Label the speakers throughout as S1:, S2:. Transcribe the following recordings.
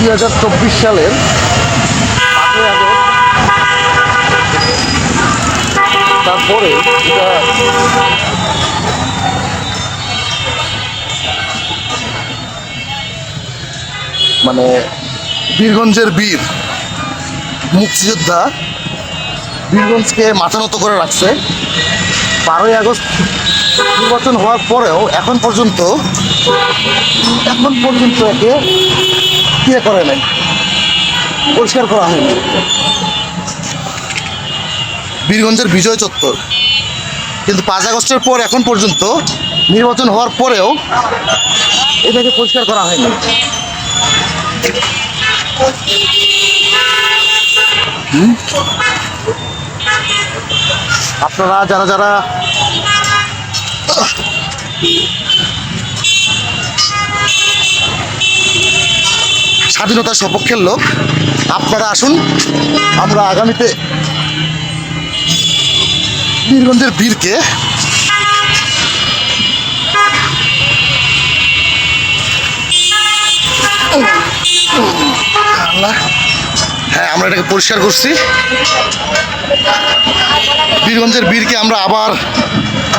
S1: 2024 সালের 5ই আগস্ট। তারপরে এটা মানে বীরগঞ্জের বীর মুক্তিযোদ্ধা বীরগঞ্জকে মাথা নত করে রাখছে। 12ই আগস্ট নির্বাচন হওয়ার পরেও এখন পর্যন্ত একে ইয়ে করে নাই, পরিষ্কার করা হয়নি। বীরগঞ্জের বিজয় চত্বর কিন্তু 5 আগস্টের পর এখন পর্যন্ত নির্বাচন হওয়ার পরেও এটাকে পরিষ্কার করা হয়নি। আপনারা যারা স্বাধীনতার সপক্ষের লোক, আপনারা আসুন, আমরা আগামীতে বীরগঞ্জের বীরকে হ্যাঁ আমরা এটাকে পরিষ্কার করছি। বীরগঞ্জের বীরকে আমরা আবার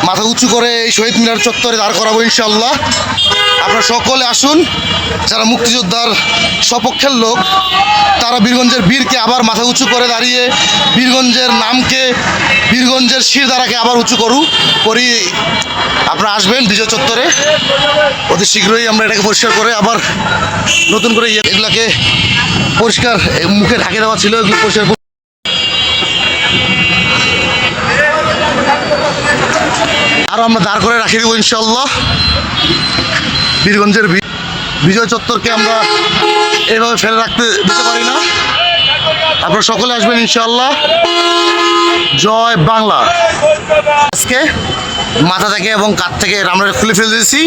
S1: মাথা উঁচু করে এই শহীদ মিনার চত্বরে দাঁড় করাবো ইনশাল্লাহ। আপনারা সকলে আসুন, যারা মুক্তিযোদ্ধার সপক্ষের লোক তারা বীরগঞ্জের বীরকে আবার মাথা উঁচু করে দাঁড়িয়ে বীরগঞ্জের নামকে, বীরগঞ্জের শিরদাঁড়াকে আবার উঁচু করি। আপনারা আসবেন বিজয় চত্বরে, অতি শীঘ্রই আমরা এটাকে পরিষ্কার করে আবার নতুন করে এগুলাকে পরিষ্কার, মুখে ঢাকে দেওয়া ছিল, এগুলো পরিষ্কার আরও আমরা দাঁড় করে রাখিয়ে দেবো ইনশাল্লাহ। বীরগঞ্জের বিজয় চত্বরকে আমরা এভাবে ফেলে রাখতে দিতে পারি না। আপনারা সকলে আসবেন ইনশাল্লাহ। জয় বাংলা। আজকে মাথা থেকে এবং কাঁধ থেকে আমরা খুলে ফেলে দিয়েছি।